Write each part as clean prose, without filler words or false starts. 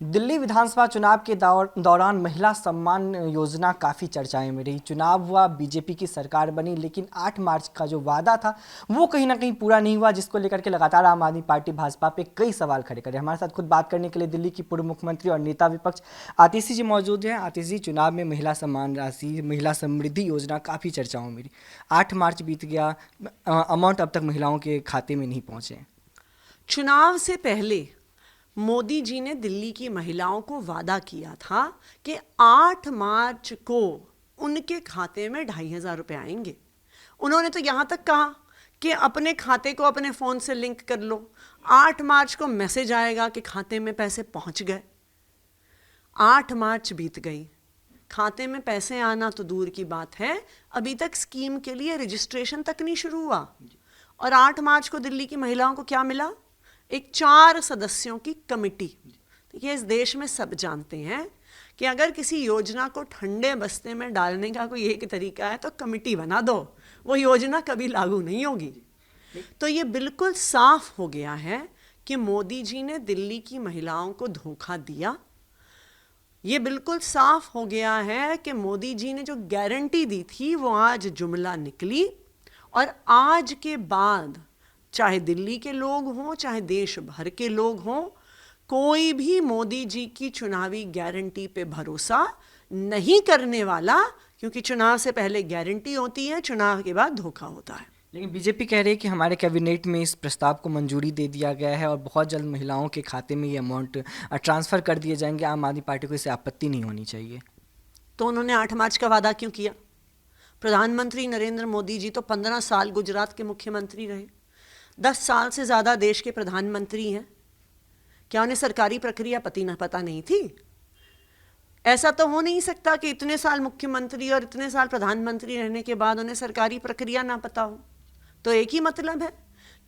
दिल्ली विधानसभा चुनाव के दौरान महिला सम्मान योजना काफ़ी चर्चाएं में रही। चुनाव हुआ, बीजेपी की सरकार बनी, लेकिन 8 मार्च का जो वादा था वो कहीं ना कहीं पूरा नहीं हुआ, जिसको लेकर के लगातार आम आदमी पार्टी भाजपा पे कई सवाल खड़े करे। हमारे साथ खुद बात करने के लिए दिल्ली की पूर्व मुख्यमंत्री और नेता विपक्ष आतिशी जी मौजूद हैं। आतिशी जी, चुनाव में महिला सम्मान राशि, महिला समृद्धि योजना काफ़ी चर्चाओं में रही। 8 मार्च बीत गया, अमाउंट अब तक महिलाओं के खाते में नहीं पहुँचे। चुनाव से पहले मोदी जी ने दिल्ली की महिलाओं को वादा किया था कि 8 मार्च को उनके खाते में 2,500 रुपये आएंगे। उन्होंने तो यहाँ तक कहा कि अपने खाते को अपने फ़ोन से लिंक कर लो, 8 मार्च को मैसेज आएगा कि खाते में पैसे पहुँच गए। 8 मार्च बीत गई, खाते में पैसे आना तो दूर की बात है, अभी तक स्कीम के लिए रजिस्ट्रेशन तक नहीं शुरू हुआ। और 8 मार्च को दिल्ली की महिलाओं को क्या मिला? एक 4 सदस्यों की कमेटी। देखिए, इस देश में सब जानते हैं कि अगर किसी योजना को ठंडे बस्ते में डालने का कोई एक तरीका है तो कमेटी बना दो, वो योजना कभी लागू नहीं होगी। तो ये बिल्कुल साफ हो गया है कि मोदी जी ने दिल्ली की महिलाओं को धोखा दिया। ये बिल्कुल साफ हो गया है कि मोदी जी ने जो गारंटी दी थी वो आज जुमला निकली। और आज के बाद चाहे दिल्ली के लोग हों, चाहे देश भर के लोग हों, कोई भी मोदी जी की चुनावी गारंटी पे भरोसा नहीं करने वाला, क्योंकि चुनाव से पहले गारंटी होती है, चुनाव के बाद धोखा होता है। लेकिन बीजेपी कह रही है कि हमारे कैबिनेट में इस प्रस्ताव को मंजूरी दे दिया गया है और बहुत जल्द महिलाओं के खाते में ये अमाउंट ट्रांसफ़र कर दिए जाएंगे। आम आदमी पार्टी को इससे आपत्ति नहीं होनी चाहिए। तो उन्होंने 8 मार्च का वादा क्यों किया? प्रधानमंत्री नरेंद्र मोदी जी तो 15 साल गुजरात के मुख्यमंत्री रहे, 10 साल से ज़्यादा देश के प्रधानमंत्री हैं। क्या उन्हें सरकारी प्रक्रिया पता नहीं थी? ऐसा तो हो नहीं सकता कि इतने साल मुख्यमंत्री और इतने साल प्रधानमंत्री रहने के बाद उन्हें सरकारी प्रक्रिया ना पता हो। तो एक ही मतलब है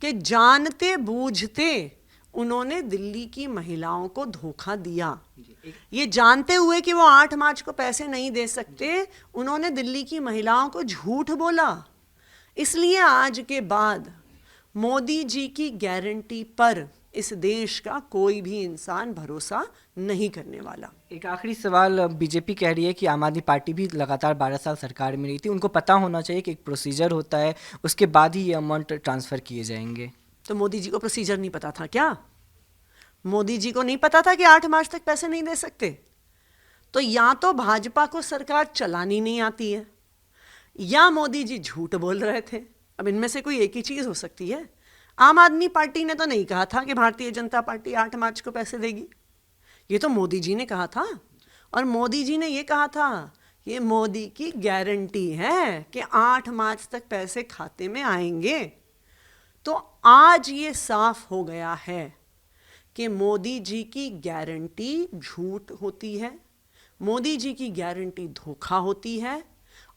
कि जानते बूझते उन्होंने दिल्ली की महिलाओं को धोखा दिया। ये जानते हुए कि वो 8 मार्च को पैसे नहीं दे सकते, उन्होंने दिल्ली की महिलाओं को झूठ बोला। इसलिए आज के बाद मोदी जी की गारंटी पर इस देश का कोई भी इंसान भरोसा नहीं करने वाला। एक आखिरी सवाल, बीजेपी कह रही है कि आम आदमी पार्टी भी लगातार 12 साल सरकार में रही थी, उनको पता होना चाहिए कि एक प्रोसीजर होता है, उसके बाद ही ये अमाउंट ट्रांसफ़र किए जाएंगे। तो मोदी जी को प्रोसीजर नहीं पता था क्या? मोदी जी को नहीं पता था कि 8 मार्च तक पैसे नहीं दे सकते? तो या तो भाजपा को सरकार चलानी नहीं आती है, या मोदी जी झूठ बोल रहे थे। अब इनमें से कोई एक ही चीज़ हो सकती है। आम आदमी पार्टी ने तो नहीं कहा था कि भारतीय जनता पार्टी 8 मार्च को पैसे देगी, ये तो मोदी जी ने कहा था। और मोदी जी ने ये कहा था, ये मोदी की गारंटी है कि 8 मार्च तक पैसे खाते में आएंगे। तो आज ये साफ हो गया है कि मोदी जी की गारंटी झूठ होती है, मोदी जी की गारंटी धोखा होती है।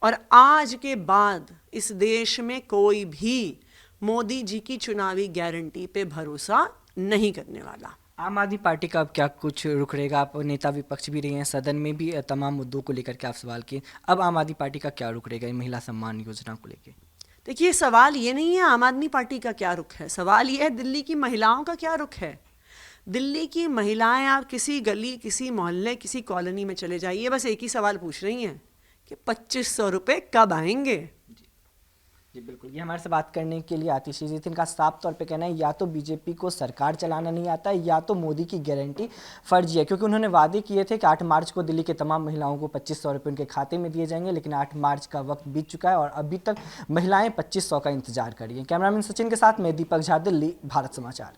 और आज के बाद इस देश में कोई भी मोदी जी की चुनावी गारंटी पे भरोसा नहीं करने वाला। आम आदमी पार्टी का अब क्या कुछ रुख रहेगा? आप नेता विपक्ष भी रहे हैं, सदन में भी तमाम मुद्दों को लेकर के आप सवाल किए, अब आम आदमी पार्टी का क्या रुख रहेगा महिला सम्मान योजना को लेकर? देखिए, सवाल ये नहीं है आम आदमी पार्टी का क्या रुख है, सवाल ये है दिल्ली की महिलाओं का क्या रुख है। दिल्ली की महिलाएं आप किसी गली, किसी मोहल्ले, किसी कॉलोनी में चले जाइए, बस एक ही सवाल पूछ रही हैं कि 2,500 रुपये कब आएंगे। जी बिल्कुल, ये हमारे से बात करने के लिए आतिशी जी थे। इनका साफ तौर पे कहना है या तो बीजेपी को सरकार चलाना नहीं आता है, या तो मोदी की गारंटी फर्जी है, क्योंकि उन्होंने वादे किए थे कि 8 मार्च को दिल्ली के तमाम महिलाओं को 2,500 रुपये उनके खाते में दिए जाएंगे, लेकिन 8 मार्च का वक्त बीत चुका है और अभी तक महिलाएं 2,500 का इंतजार कर रही हैं। कैमरामैन सचिन के साथ मैं दीपक झा, दिल्ली, भारत समाचार।